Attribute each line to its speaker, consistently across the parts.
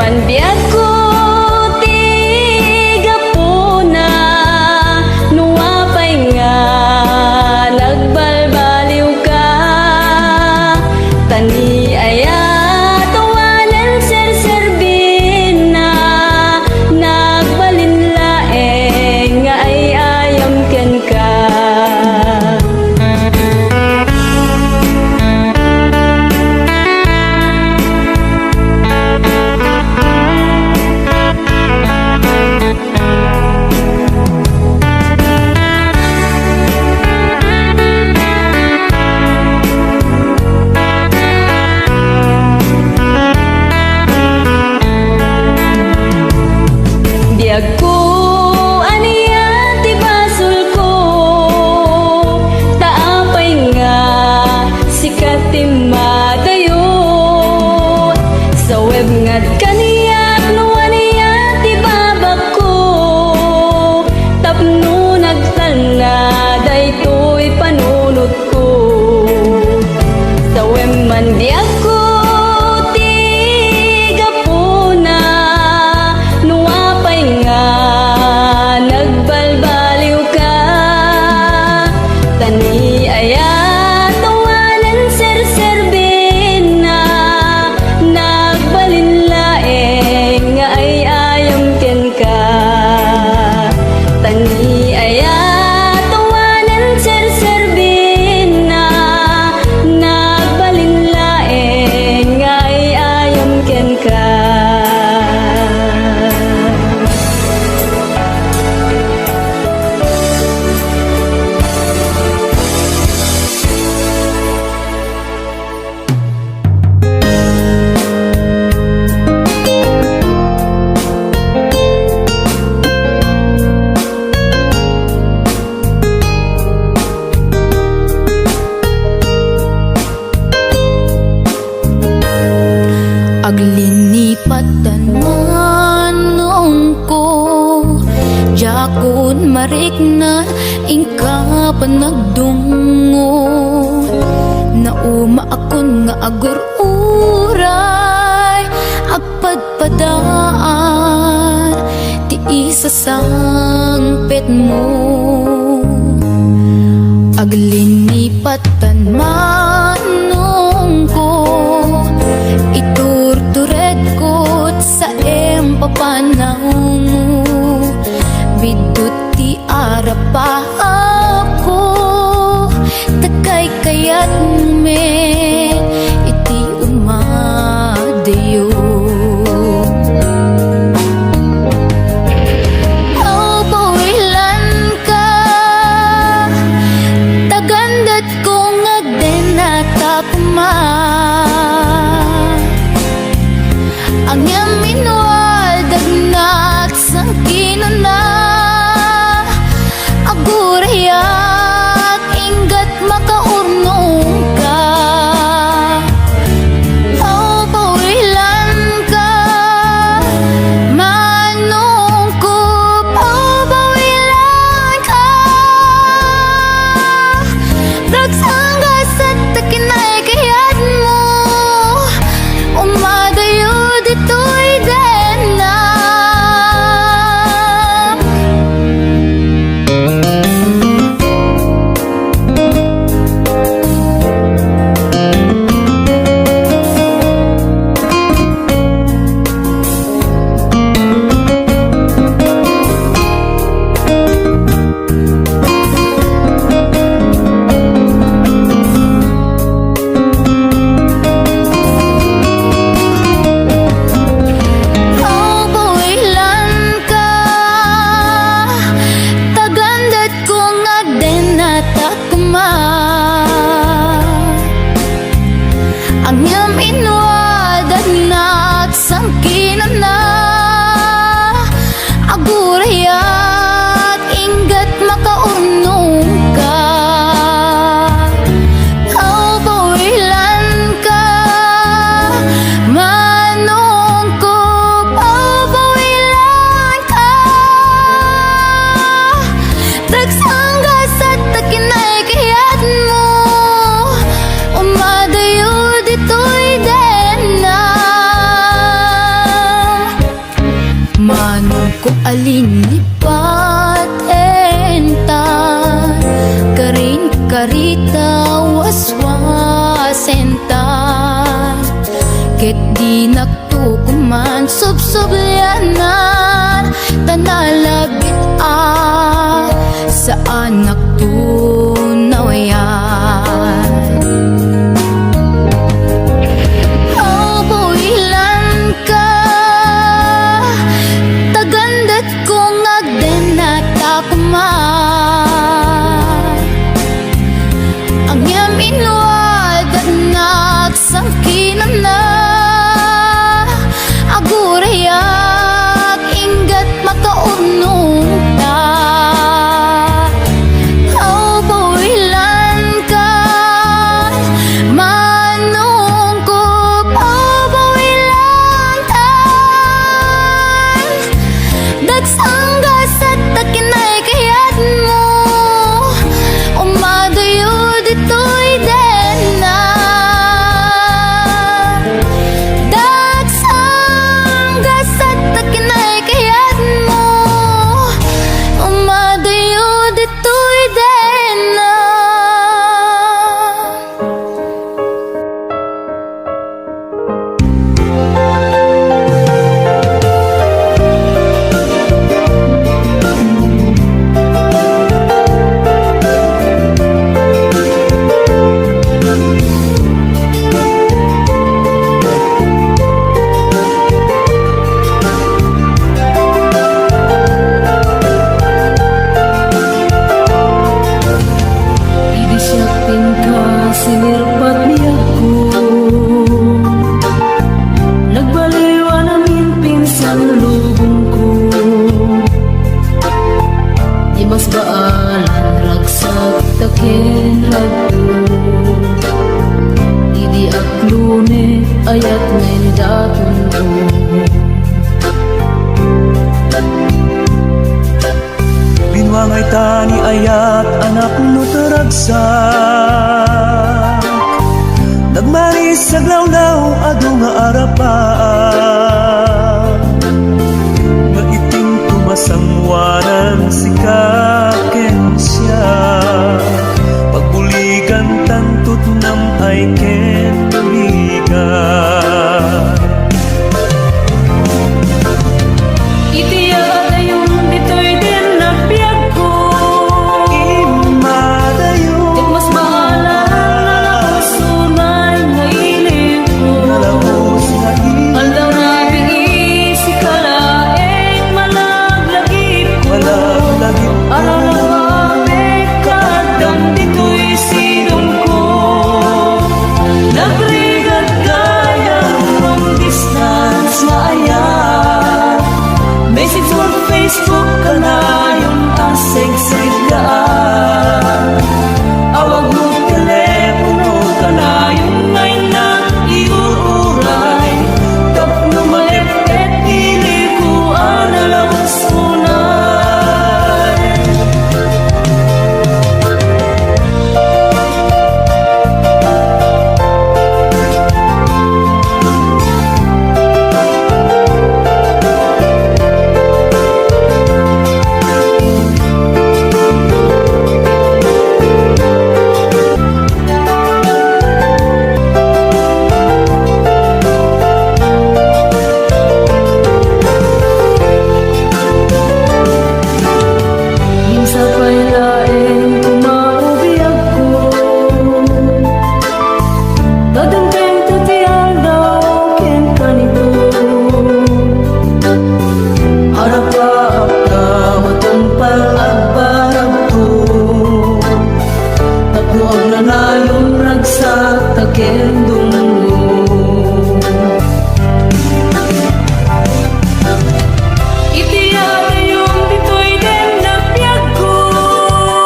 Speaker 1: man di ako tigapuna, nuwapay nga nagbalbaliw ka. Tani aya tawanan serserbin na nagbalinlaeng nga ay ayam ken ka. Ako aniya ti basol ko, taapay nga sikat ti madayo. Sa web ngad kaniyak no aniya ti babak ko, tapno nagtana daytoy panunot ko. Sa web man di ako nagbalbaliw ka. Tani aya tawanan serserbin na nagbalinlaeng nga ay ayam ken ka. Tani aya tawanan serserbin na nagbalinlaeng nga ay ayam ken ka. Aglinipatan manong ko, jakon marik na ingka panagdungo. Nauma akon nga agur-uray, agpadpadaan, ti isa sang pet mo. Aglinipatan manong ko, iturtured ko sa empapanaw mo. Bidot ti arapa ako, takay kayat men iti umadayo. Oh, pawilan ka, tagandat kong agdenata puma. Ang yaminwal dagnat sa kinuna, agurayak inggat makaurnong ka. Oh, pawilan ka, manong ko. Oh, pawilan ka, ragsanggas at takinay kayat mo. Umadayo dito'y den na
Speaker 2: Linipat entar Karin karita waswas entar Ket di naktukuman subsublyanan Tanalabit sa anak tunawayan ang yamin luwad at nagsangkinan na agurayak ingat makaunong ta bawilan ka manungkop bawilan ta dagsanggas at takinay kayat mo umadayo dito'y dena dagsanggas at takinay kayat mo umadayo dito'y dena
Speaker 1: Sinirpat niya ko Nagbaliwa namin pinsan lubong ko Di mas baalan ragsak takin ragdo Idi aklune ayat ngayon daton ko
Speaker 3: Binwangay tani ayat anak no taragsak Nagmaris sa glawlaw ado nga arapan Nga iting tumasangwanan si kaken siya Pagbuligan tantut nam ay ken tuligan
Speaker 1: Itiya yung dito'y din nagbiag ko
Speaker 3: Imadayo
Speaker 1: Di mas baalan nalakusunay nga ilim ko
Speaker 3: Nalabos na
Speaker 1: Aldaw na bigisi kalaeng malaglagip ko
Speaker 3: Malaglagip ko
Speaker 1: Alalawapit kadam dito'y silong ko Nagrigat kaya long distance maayat Message mo Facebook ka na yung asig-sig daan Awag mo telepono ka na yung ngay na iuuray Tapno malipet ili ko analawas unay Minsan pa'y laeng kumaubiyak ko Dadang tutiyang daw ken kanito Harap ka ka matumpal at barang to Tapno ang nanayong ragsak taken dungo Itiya yung dito'y din nagbiag ko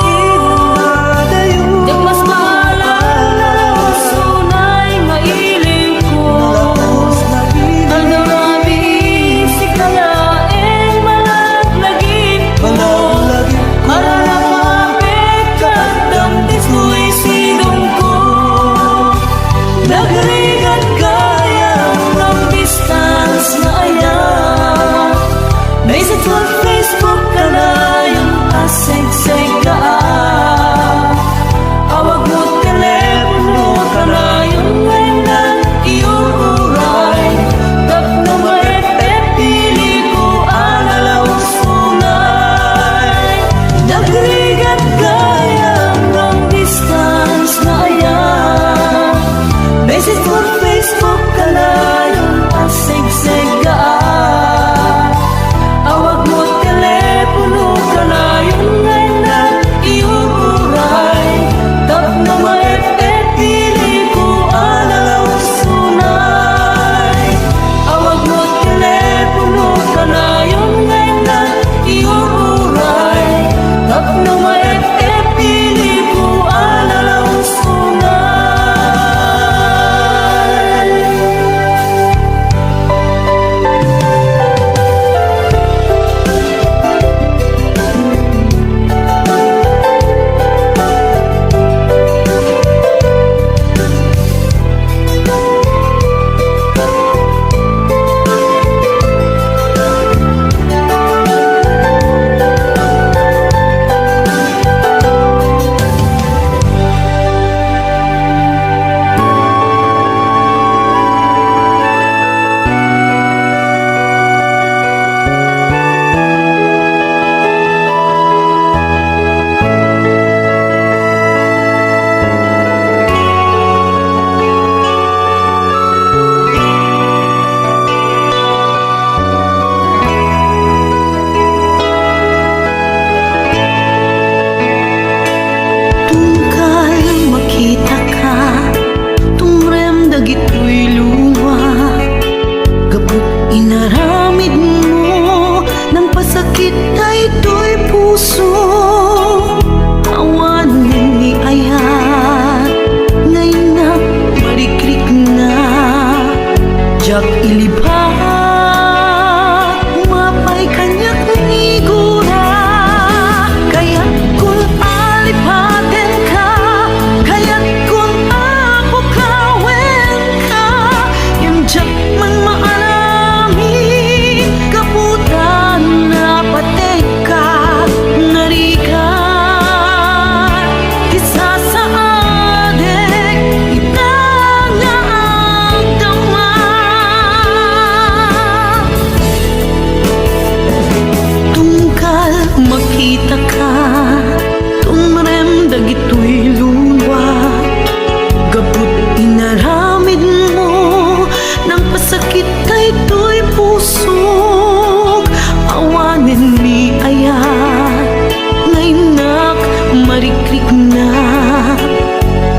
Speaker 3: Imadayo
Speaker 1: Di mas baalan nalakusunay nga ilim ko
Speaker 3: Nalabos na
Speaker 1: Aldaw na bigisi kalaeng malaglagip ko
Speaker 3: Malaglagip ko
Speaker 1: Alalawapit kadam dito'y silong ko Nagrigat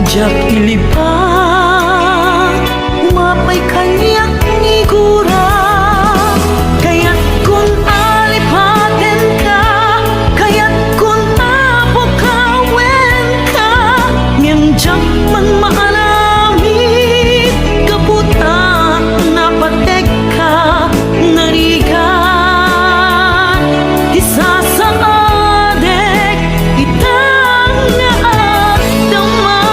Speaker 1: Jak ilipat Mapay kanyak ni gura Kaya't kung alipatin ka Kaya't kung apokawin ka Ngem jak man maalamit Kaputa napatek ka Narigat Isa sa adek Itang naagdaman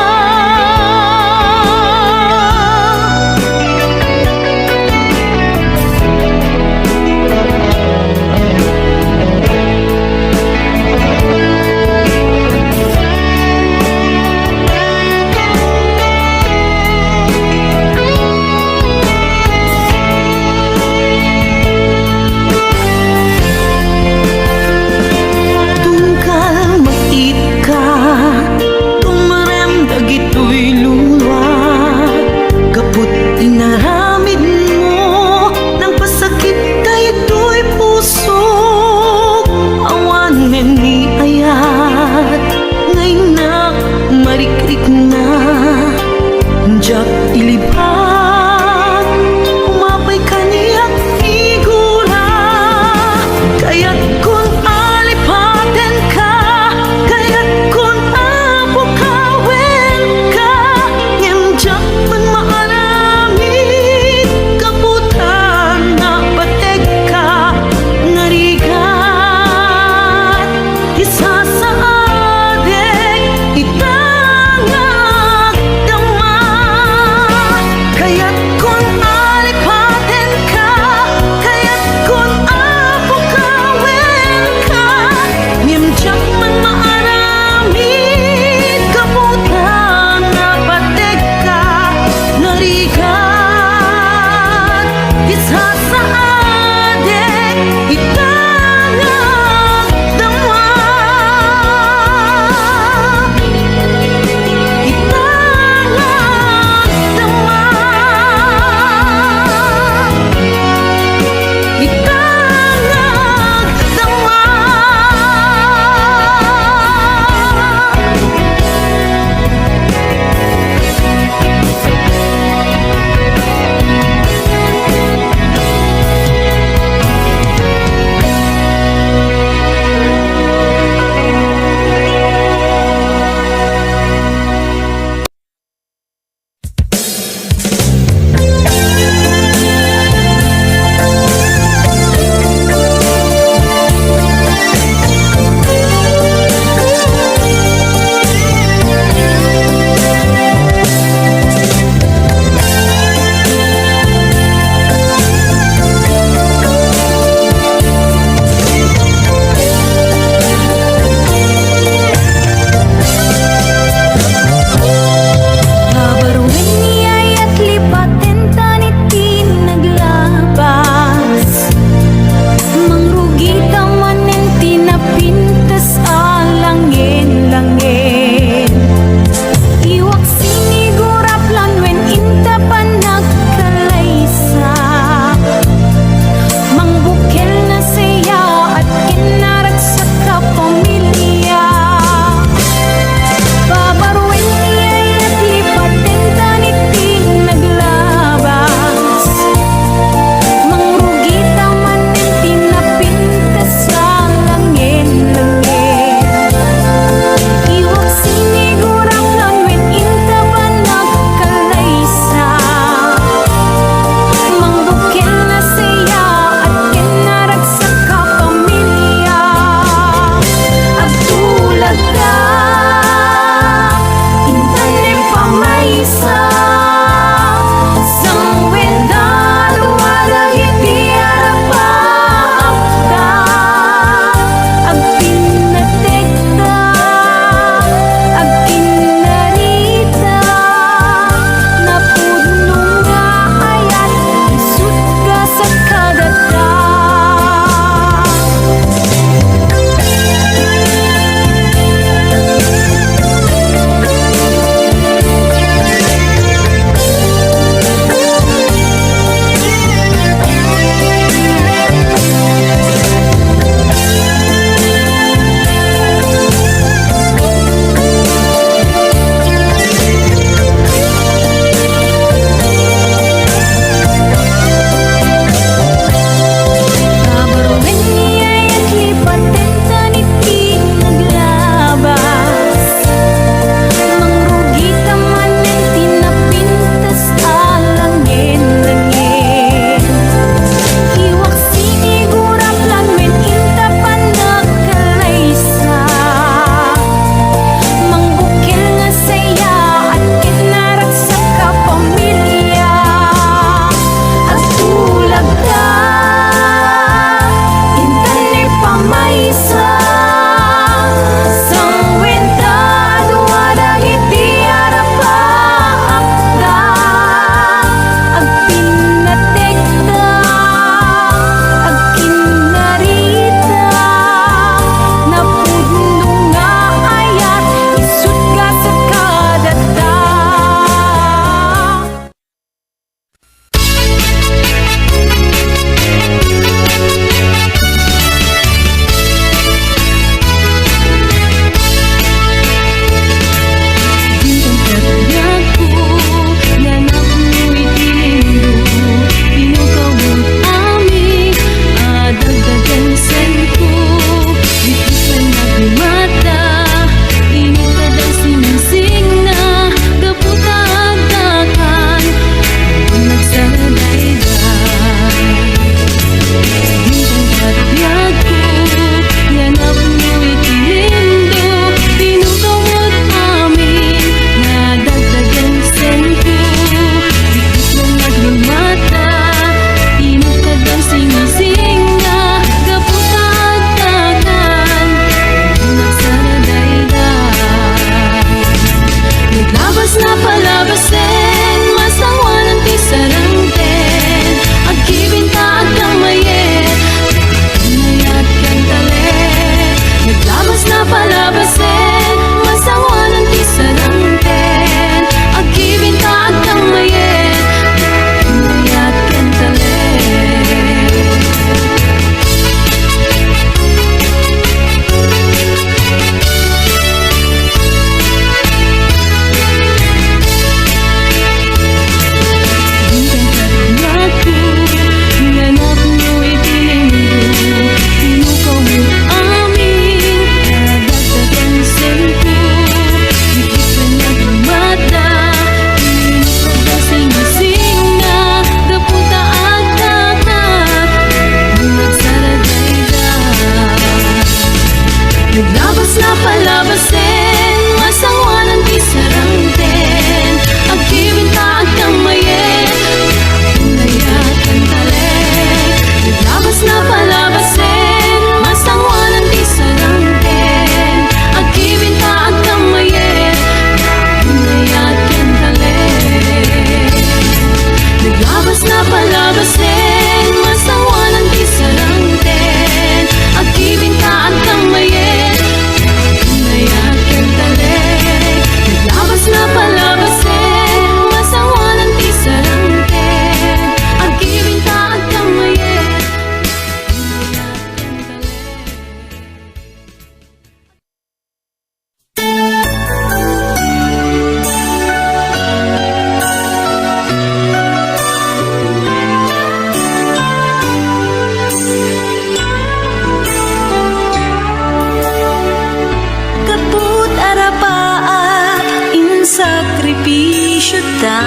Speaker 1: sakripisyo ta.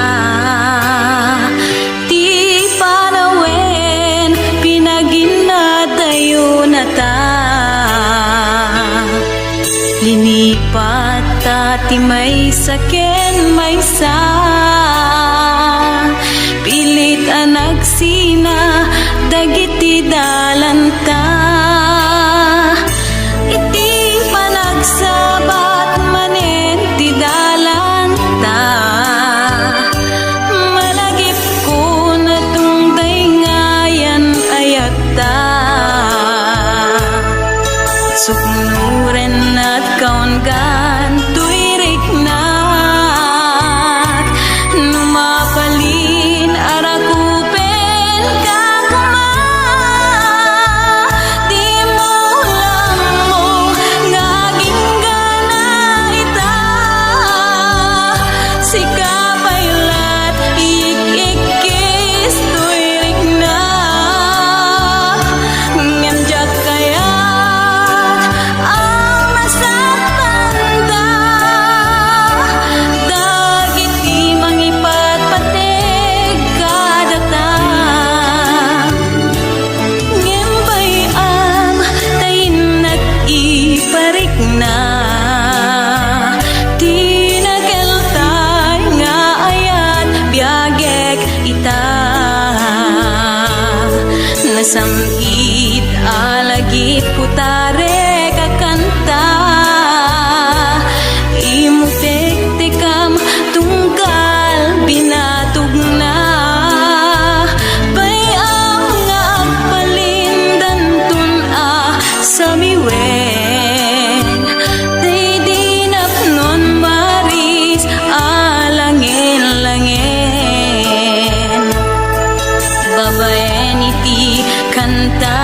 Speaker 1: Ti panawen pinaginatayo na ta. Linipat ta ti may saken may sa. Pilit anagsina dagiti dalanta. Iti panagsabat manen ti dalanta. Malagip ko na tungday ngayan ayata. Suknuren at kaungan tuirik na. Numapalin arakupen kakuma. Di mo lang mo ngaging gana ita. Sikapaylat ik-ikis tuirik na. Nganjak kayat ang masatanda. Dagiti mangipatpateg kadata. Ngembay am tayin nag-iparik na. Tinageltay nga ayat biagek ita. Nasamit alagip putare kakanta. Imutek-tekam tungkal binatog na. Bayang nga agpalindan tun sa miwen. Day dinapnon maris alangin-langin. Babaen iti kanta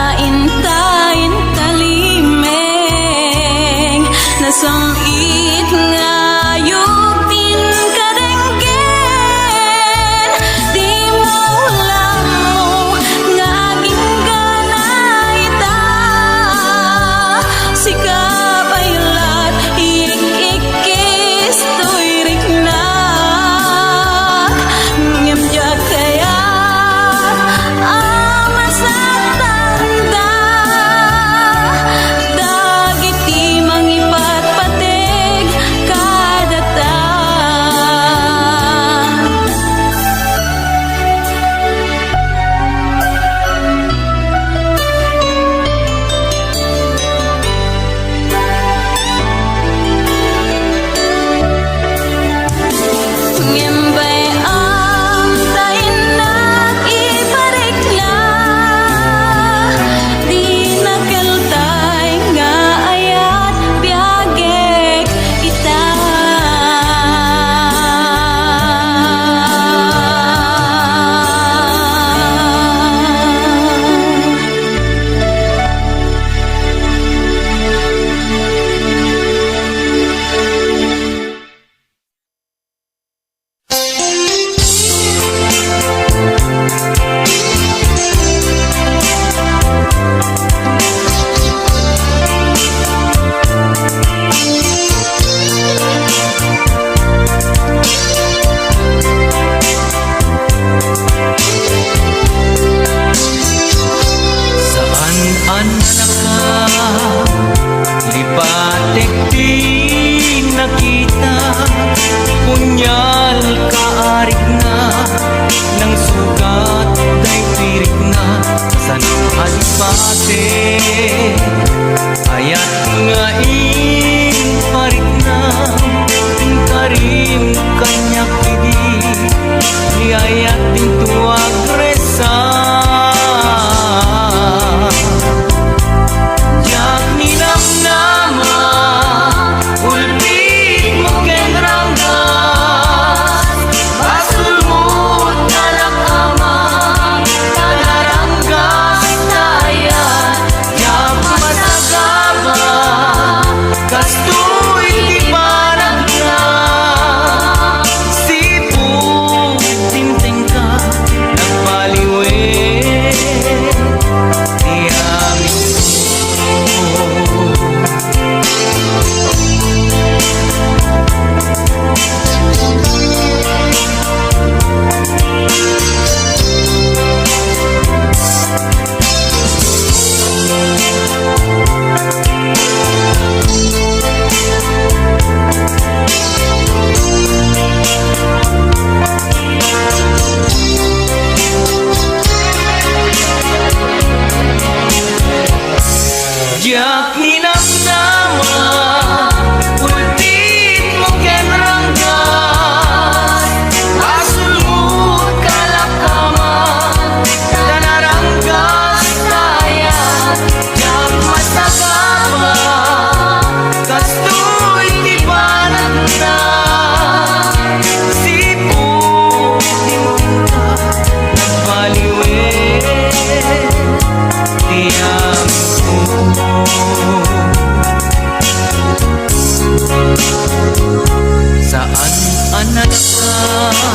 Speaker 4: nalaka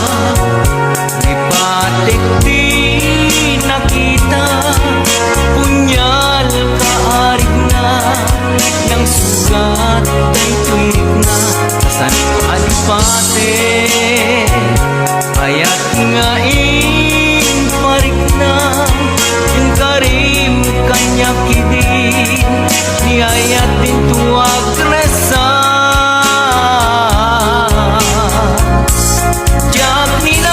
Speaker 4: ipatik di nakita punyal kaarig na ng sugat ay tuwid na kasan alipate ayat nga parik na yung karim kanya kidi ni ayat din tuwag resa jak nila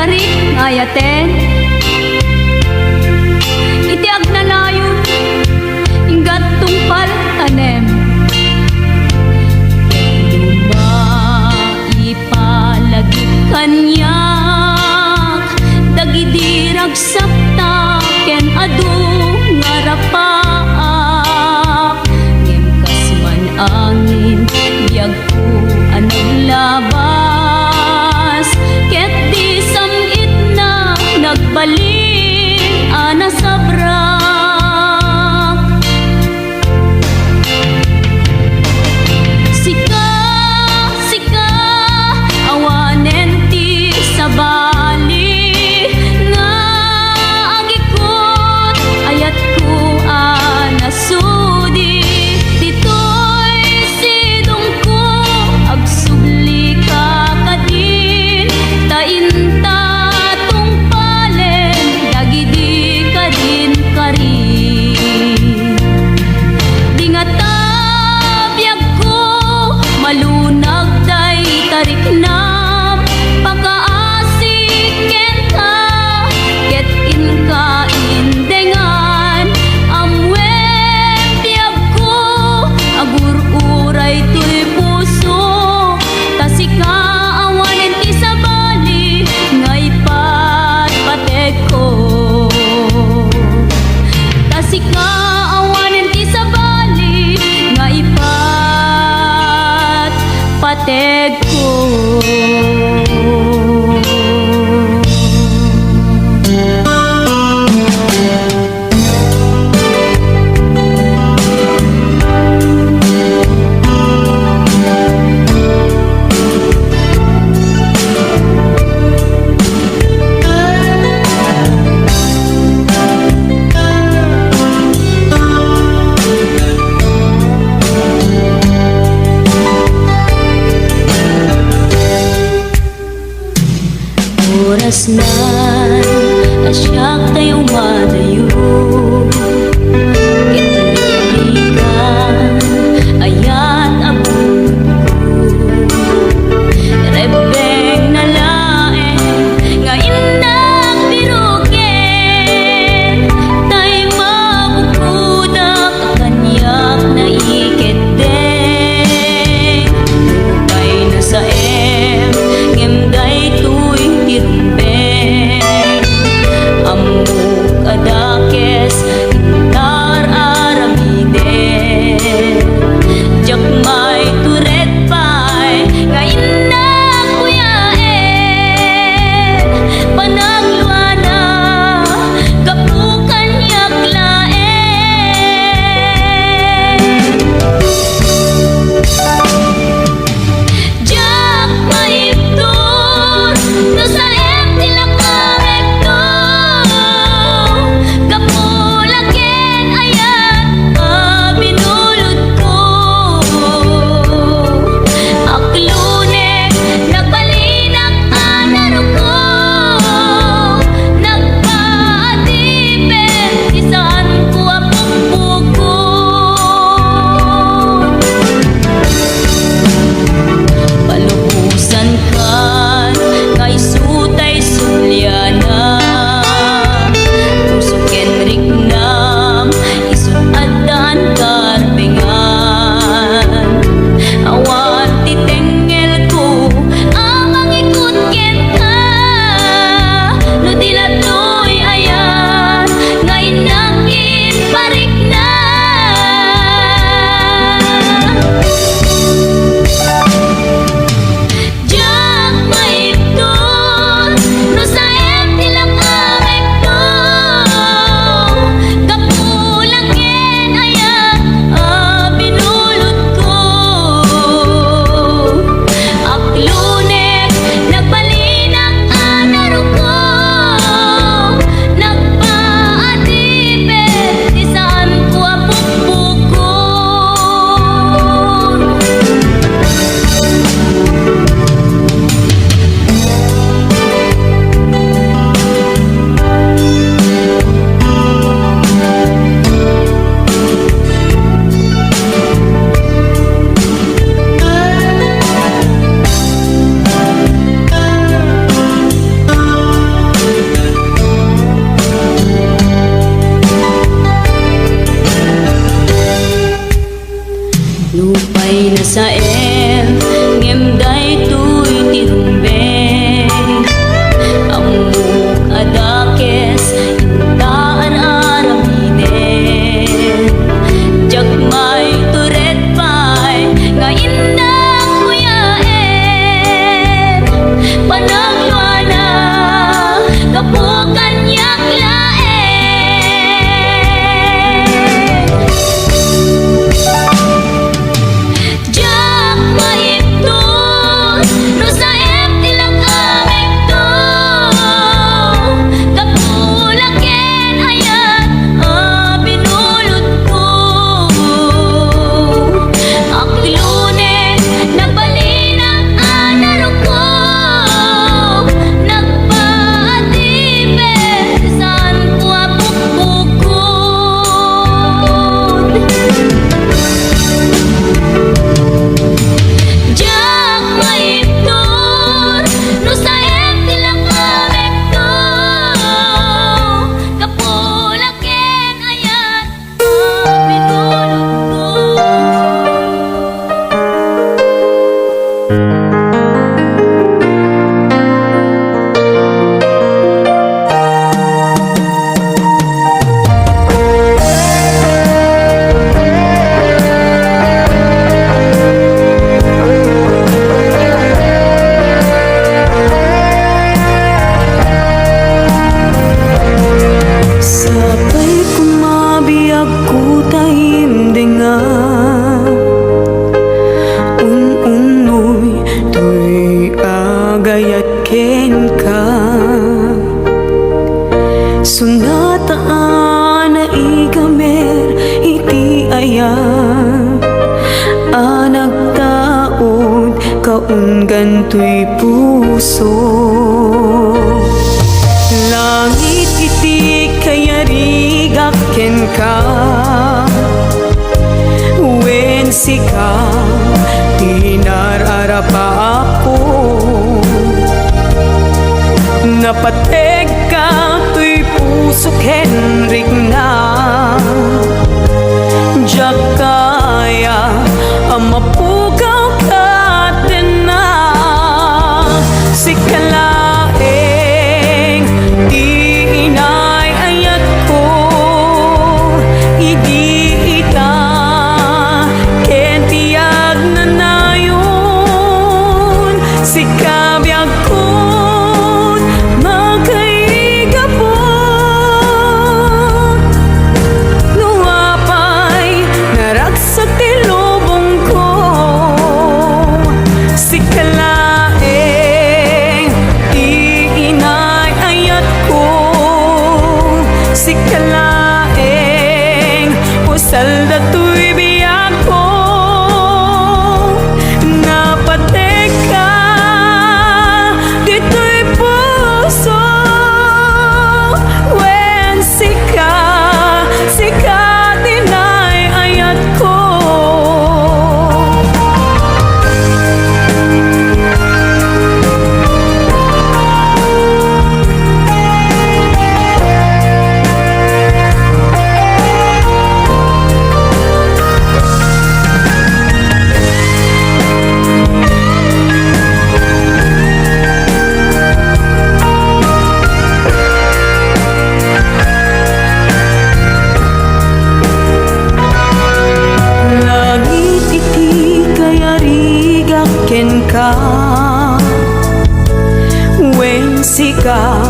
Speaker 1: tarik ngayaten iti agnanayon inggat tungpal tanem ipalagi kanyak dagidirag sapta ken adu ngarapaak ngem kasman angin biag ko anong labas ket di samit na nagbalin ana sabrak sika sika awanen ti sabali nga agikot ayat ko anasudi ditoy sidong ko agsubli ka kadin tainta tungpalen dagidi kadin karin di nga tabiyag ko malunag day tarik nam pakaasik ken ka ket inka indengan amwen biyag ko agur-uray to'y puso tasika awanen ti sabali ngay patpatek ko tasika awanen ti sabali nga pateg ko oras na asyak tayo madayo itiligan ayat abong ko rebeng na laeng nga inang birugen tay mabukudak kanyak na iketeng lupay na sa ngemday tu'y tirumbeng amok adaket
Speaker 2: kanyak lae. Jak maipto no sa tilang amekto, kapulaken ayat binulot ko. Aktilunen nagbalinang anaro ko, nagpaatibet saan ko apukbukod. Jak maiptor no sa tilang amekto, kapulaken ayat binulot ko.
Speaker 1: Sabay kumabiyag ko tahimdinga, unoy to'y agayat ken ka. Sunataan na igamer iti ayam, anagtaod kaunggan to'y puso. Langit iti kayarigak ken ka, wen sika tinararapa ako. Napateg ka to'y puso ken rigna, jak kaya amapugaw ka din na. Sikalaeng di inay ayat ko, idi ita ken tiyag na nayon. Sikabiyag ko magkaigapon, nuapay naragsak ti lubong ko. Sikalaeng di inay ayat ko, sikalaeng usal dato'y biyak ko. Napateg ka dito'y puso, wen sika dinay ayat ko. Langit iti kayarigak ken ka, wen sika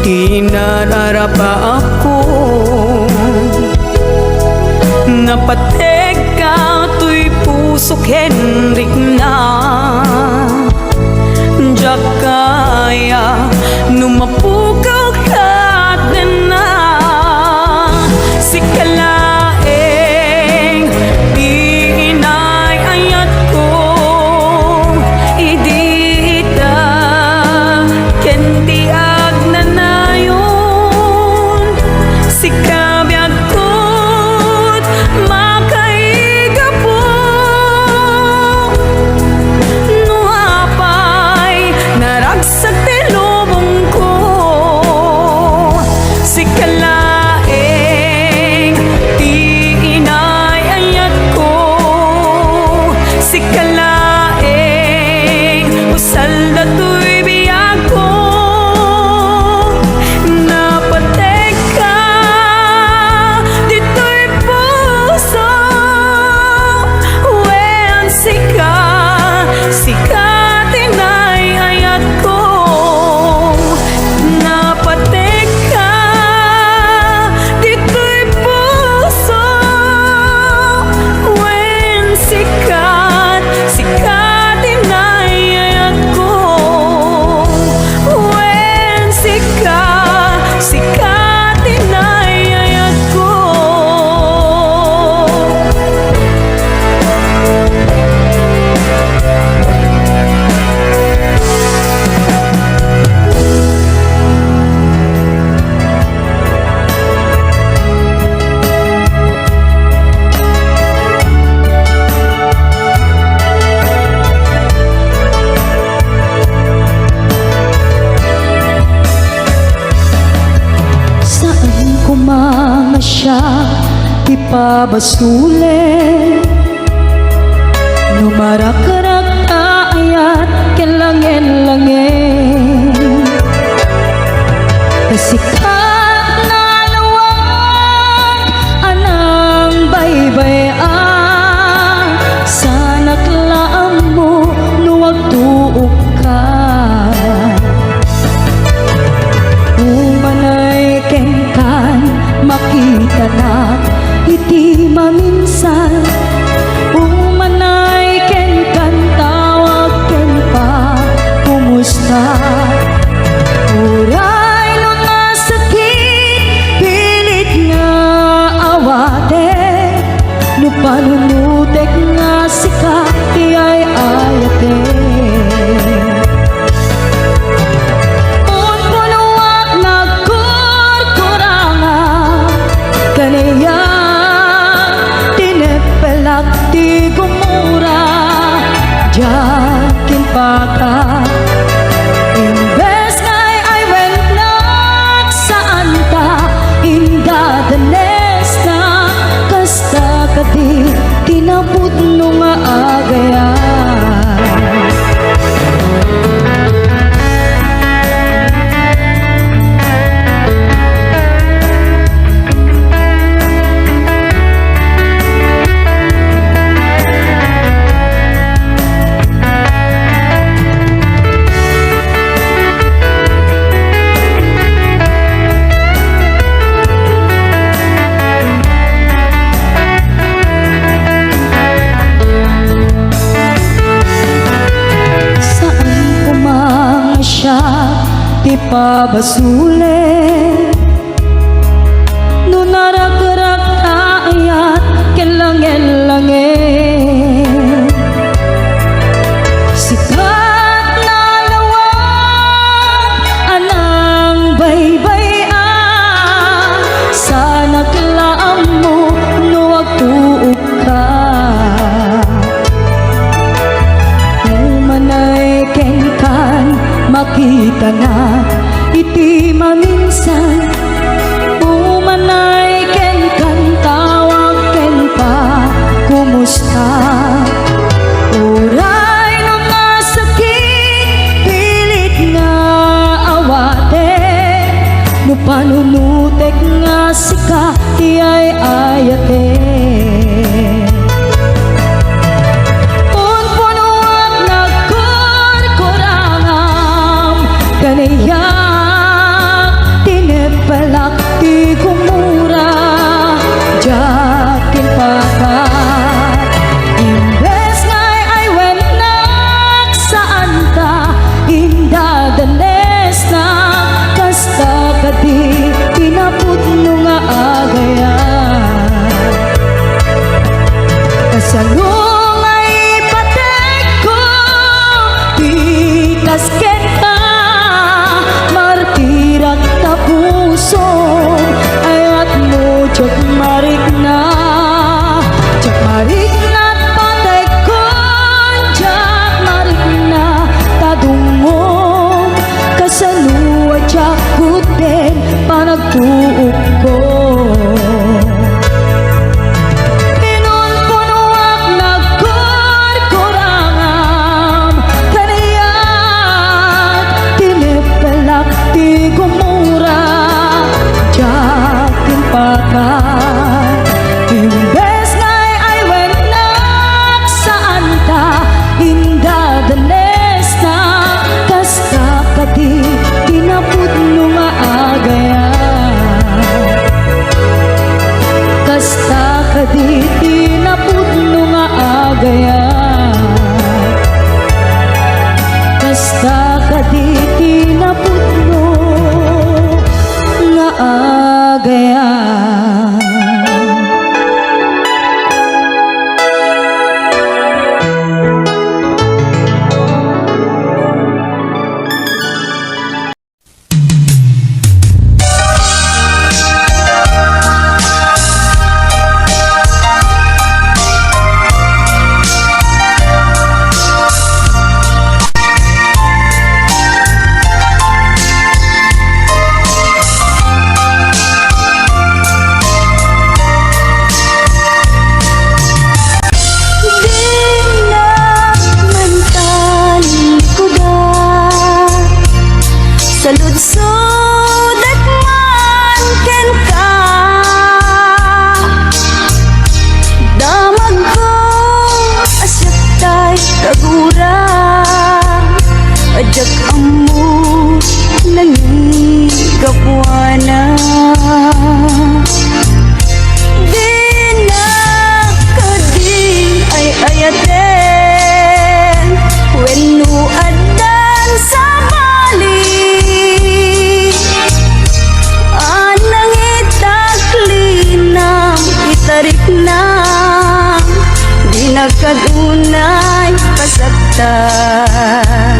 Speaker 1: tinararapa ako. Napateg ka to'y puso ken rigna, jak kaya numapugaw ka din na. Sikalaeng di inay ayat ko, idi ita ken tiyag na nayon. Sikabiyag ko't makaigapon, nuapay naragsak ti lubong ko. siya ipabasule Numarak-rak ayat kelangin-langin Kasikat na lawan anang baybay-an Sa naklaan mo nuwag tuok ka Umanay kengkan makita na iti maminsan Umanay kengkan tawag ken pa kumusta Uray no nasakit pilit nga awate No panunutek nga sika iyay ayate Kaniya tinepelak di gumura Jakin paka Imbes ngay ay wennak saan ta Inda danes na Kasta kadi tinaput nung aagayan Ipabasule Nunarak-rak ayat kelangin-langin Sikat na lawan anang baybay-an Sa naklaan mo nuwag tuok ka Umanay kengkan makita na iti maminsan Umanay ken kan tawag ken pa kumusta Uray no nasakit pilit nga awate No panunutek nga sika iyay ayate Kaniyak tinepelak di gumura Jakin pakat Imbes ngay ay wennak saan ta Inda danes na Kasta kadi pinaput nung aagayan Kasalong ay patek ko Pikas kenta Martirak tapuso ayat mo Jok marik na patay ko Jak marik na tadungom Kasaluwa jakut din panagtuok ko Pinunpunuak nagkurkurangam Kaniyak tinipelak di gumura Jakin pakat Imbes ngay ay wennak saan ta Inda danes na Kasta kadi tinaput nung aagayan Kasta kadi tinaput nung aagayan Kasta kadi tinaput nung aagayan kagunay pasagtan.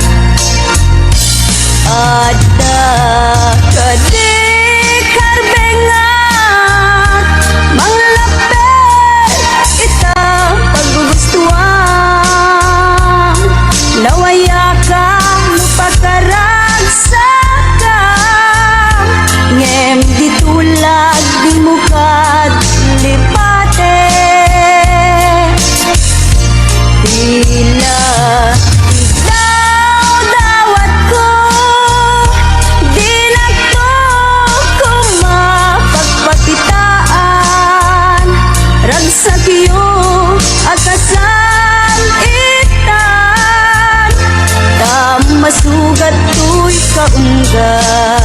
Speaker 1: Ada kadi karbengat manglapet ita paggugustuhan. Nawaya ka mapakaragsakam ngem ditulag di mukad lipate. Tila ikaw dawat ko, di na to ko mapagpakitaan. Ragsak iyo akasan itan, masugat to'y kaunggan.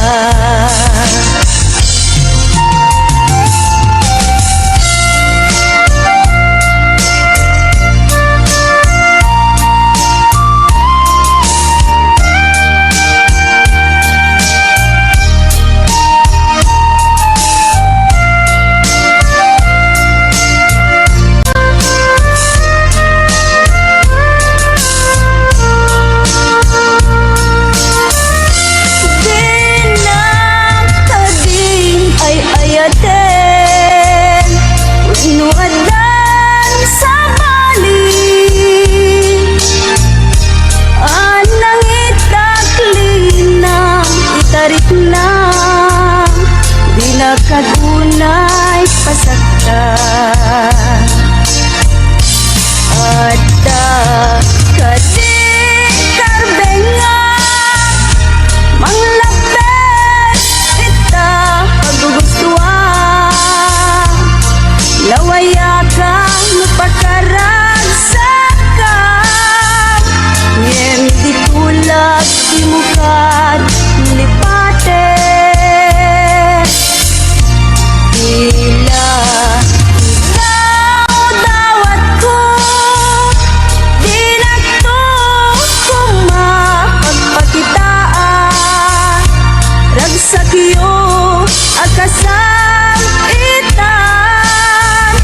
Speaker 1: Kagunay pasagtan. Ada kadi karbengat manglapet ita paggugustuhan. Lawaya ka mapakaragsakan ngem ditulag di mukad lipate. Tila ikaw dawat ko, di na to ko mapagpakitaan. Ragsak iyo akasan itan,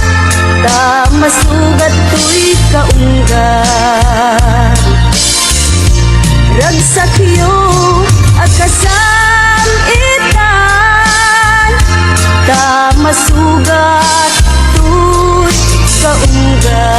Speaker 1: masugat to'y kaunggan. Ragsak iyo akasan itan, masugat to'y kaunggan.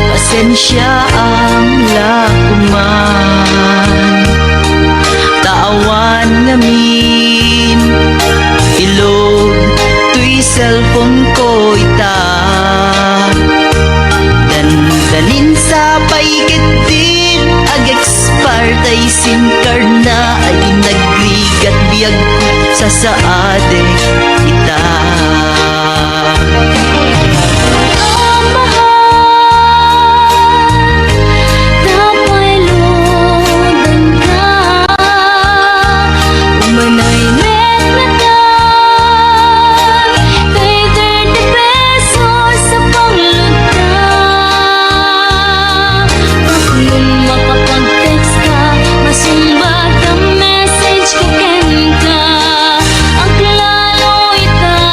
Speaker 4: Pasensya ang lakuman, taawan ngamin, ilog tuy cellphone ko ita. Dandanin sa paikit ag expire tay SIM card na ay nagrigat biyag sa saade kita.
Speaker 2: Ang mahal, napailudan ka. Umanay megnatan, kay 30 pesos sa panglutang. Kung makapag-text ka, masumbag ang message ko ken ka. Ang klaro ita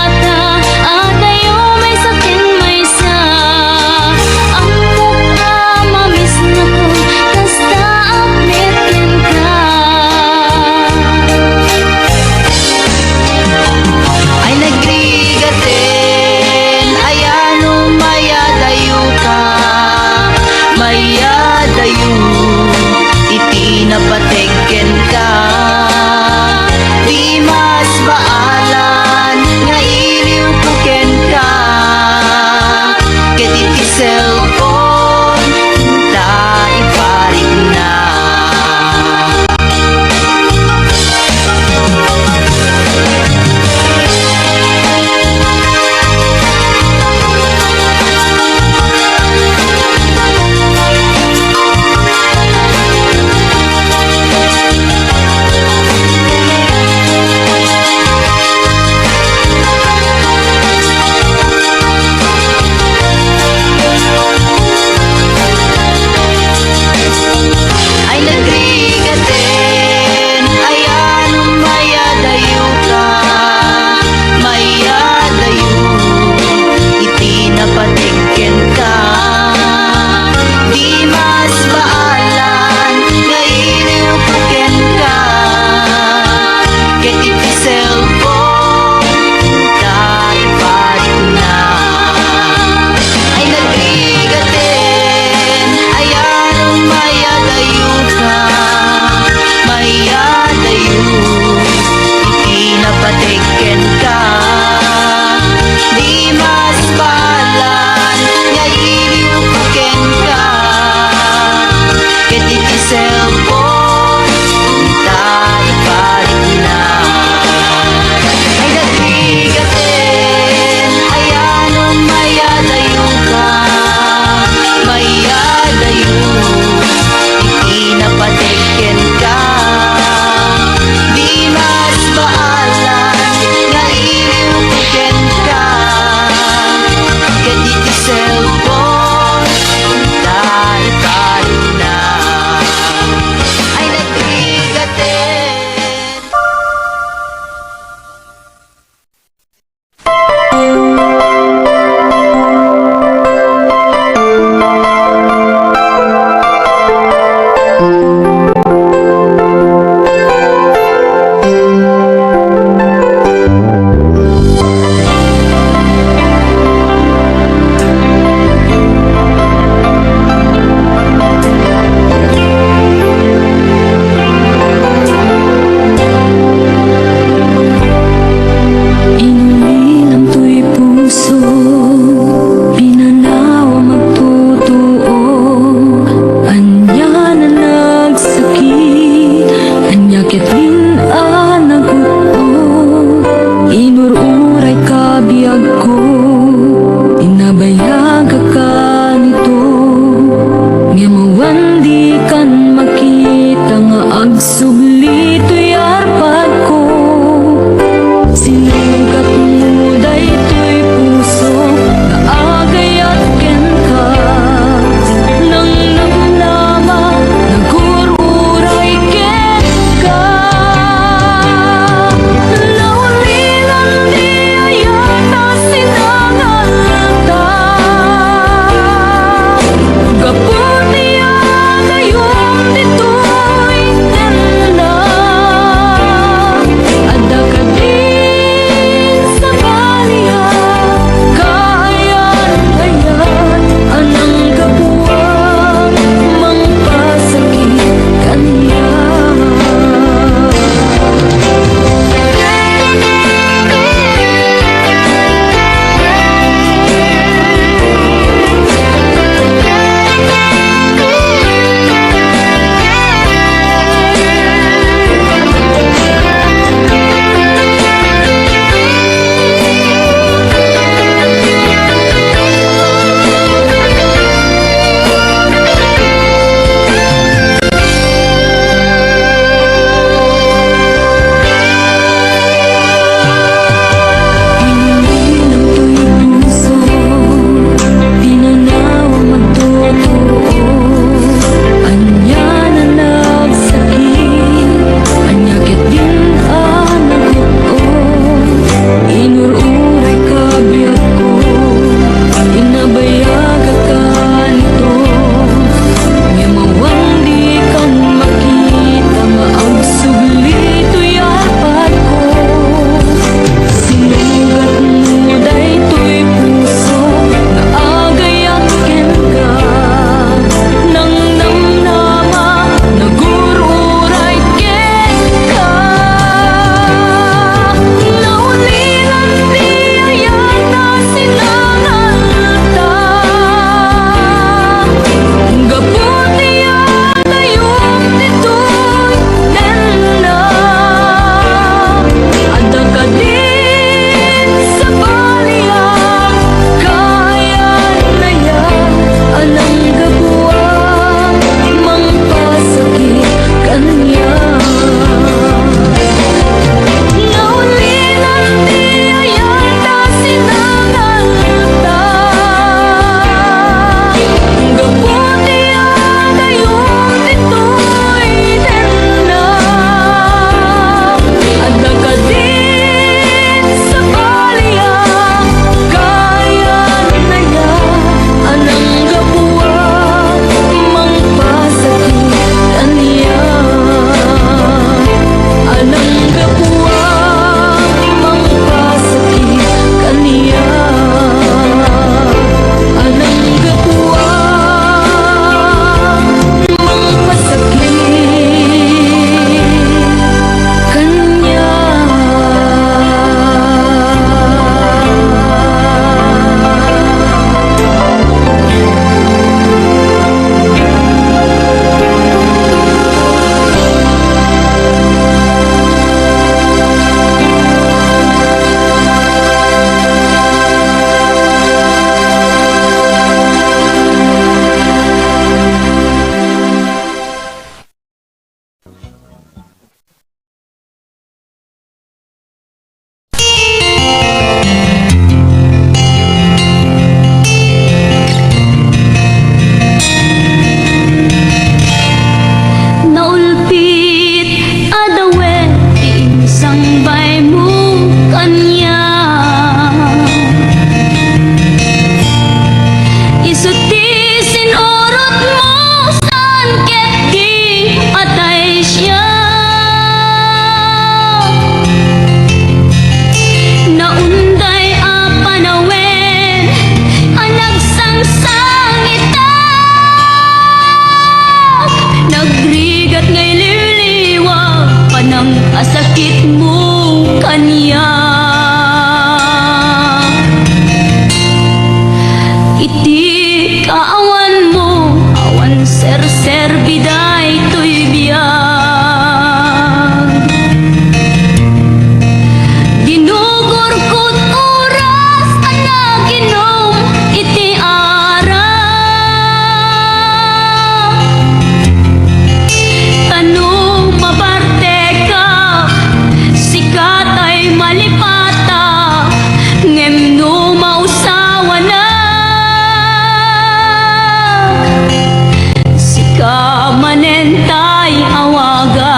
Speaker 2: manentay awaga.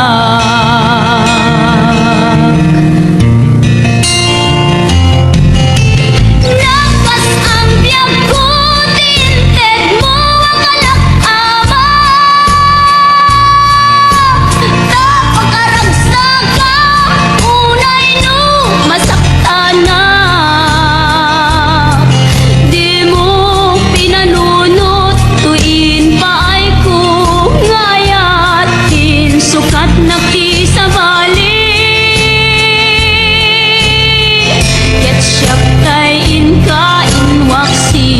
Speaker 2: Lakas ang biyag ko, tinted mo ang alak-ama. Tapakaragsaga, unay no, masakta na. Di mo pinanunot, tuin pa ay kungayatin, sukat na sa bali. Ketchup kay inkain waksi.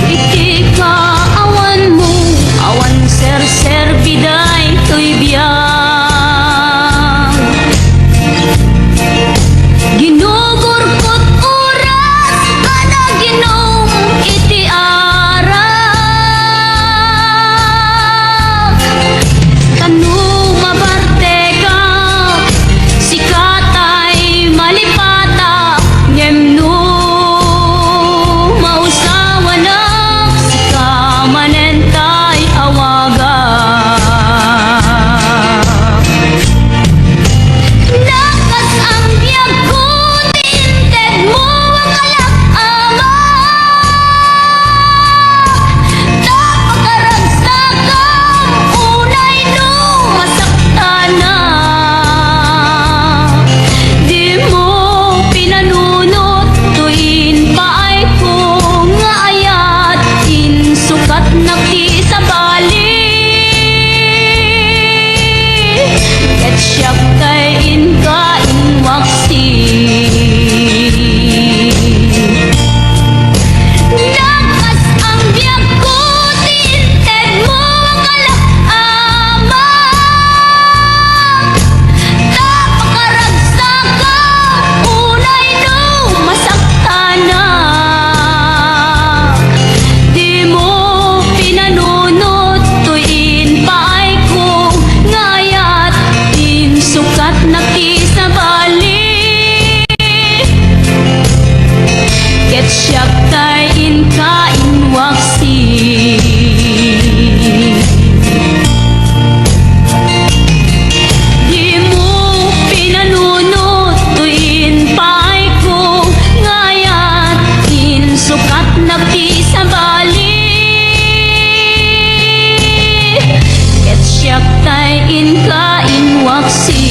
Speaker 2: Iti ka awan mo, awan ser biday to'y biyang. Ginugurkot oras, ana ginom iti arak. Kanu mabarte ka, sikatay malipata, ngem mausawa na, sika manentay awaga. Lakas ang biyag ko, tinted mo ang alak-ama. Tapakaragsagang, unay no, masakta na. Di mo pinanunot, tuin pa ay kungayatin, sukat na sa bali. Ketchup kay inkain waksi. Lakas ang biyag ko, tinted mo ang alak-ama. Tapakaragsaga, unay no, masakta na. Di mo pinanunot, tuin pa ay kungayatin, sukat na sa bali. Ketchup kay inkain waksi. Di mo pinanunot, tuin pa ay kungayatin, sukat na sa bali. Ketchup kay inkain waksi.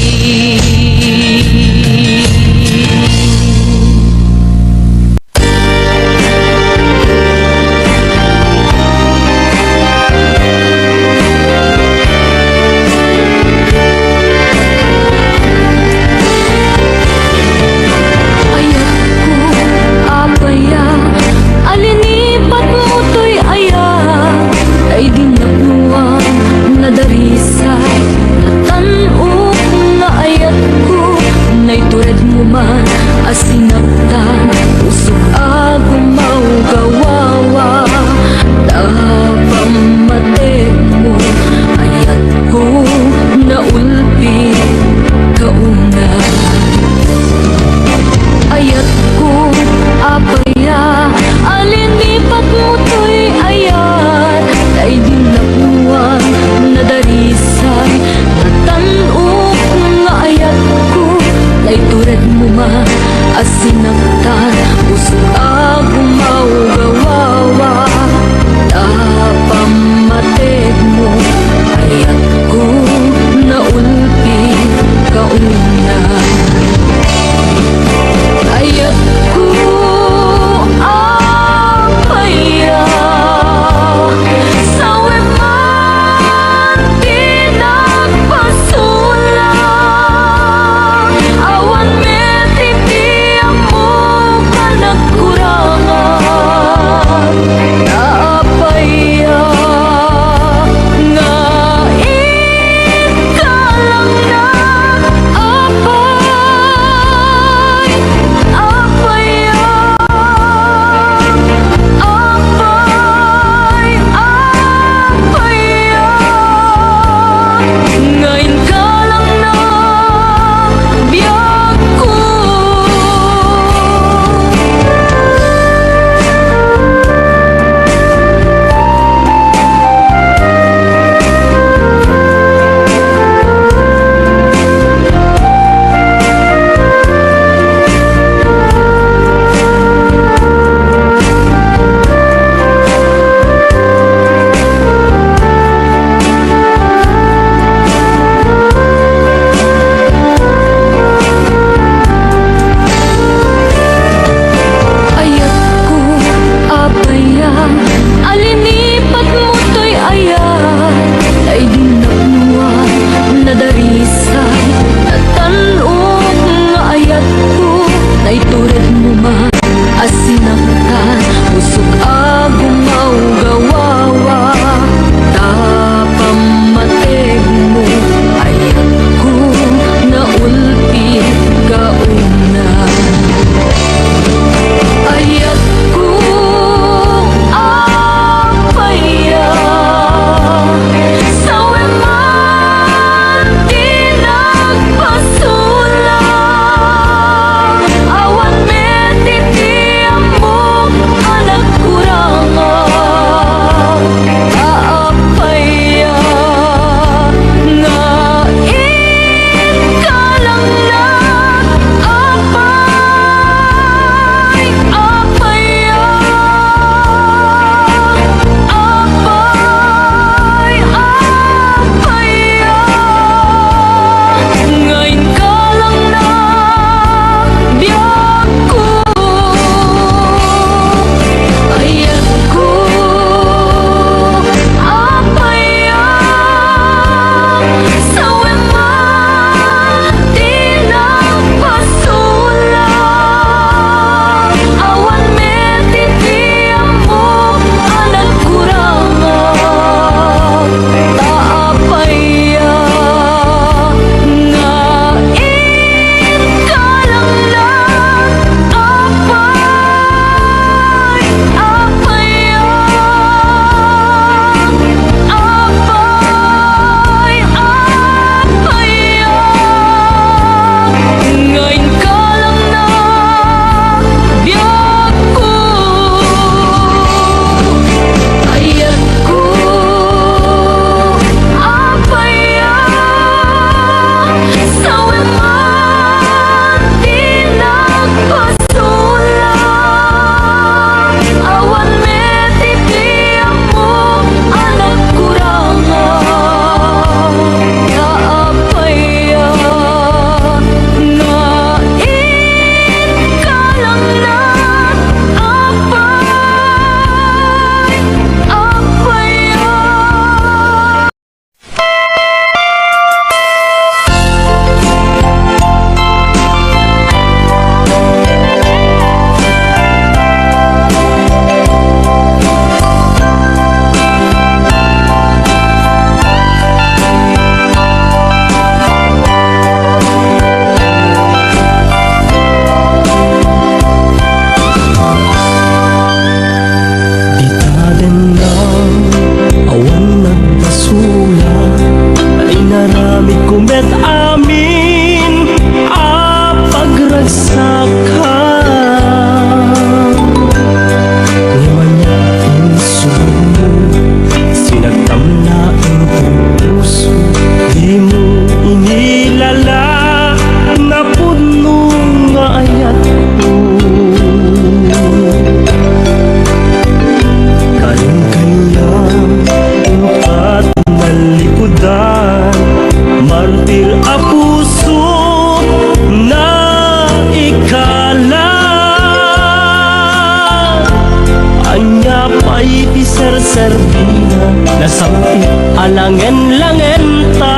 Speaker 5: Serbina nasampi alangen-langen ta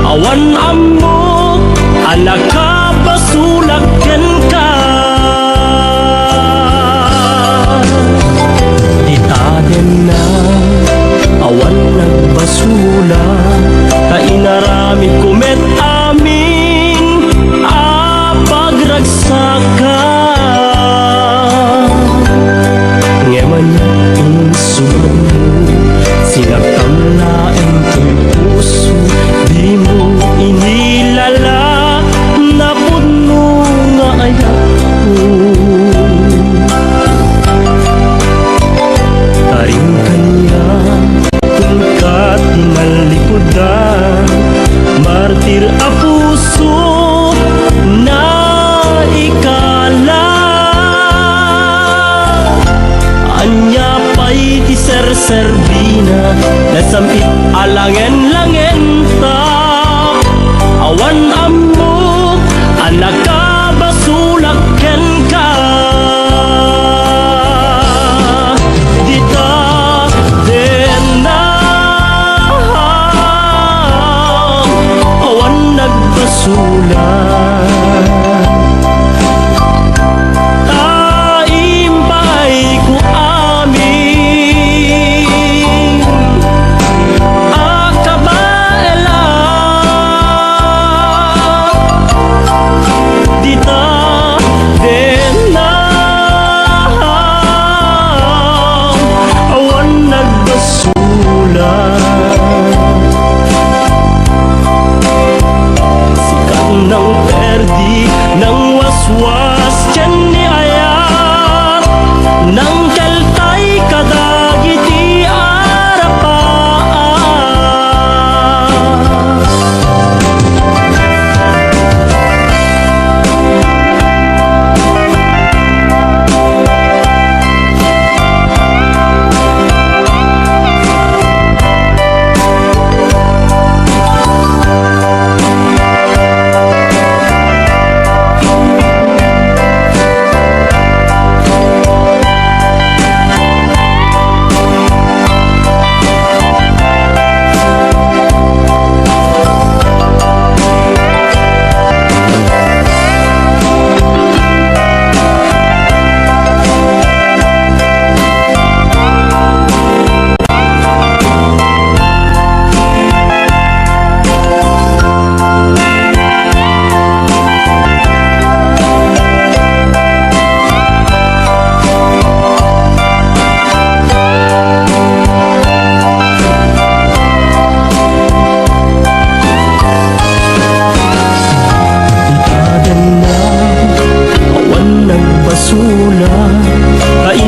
Speaker 5: awan amok anak ka basulakken ka itaden na awan nagbasula ta inaramid kumet amin pagragsaka ngeman insuman sinaktam laeng kong puso di mo inilala na puno nga ayak ko taring kanya kung ka tinalikodan martir a puso na ikala anya pa'y ti Serbina nasamit alangen-langen ta awan amok anak ka basulaken ka dita den na awan nagbasulan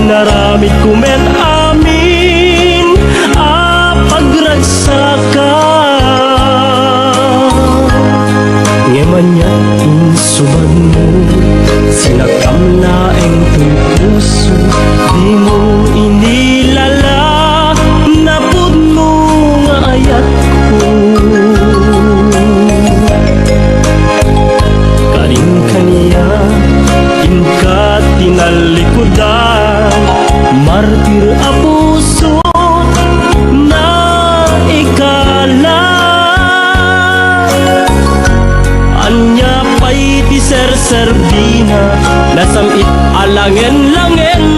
Speaker 5: naramid kumet amin pagragsaka ngeman niya insuban mo sinakam laeng kong puso di mo inilala na puno nga ayat ko karing kaniya inka tinalikodan martir a puso na ikala anya pa'y ti Serbina nasamit alangen-langen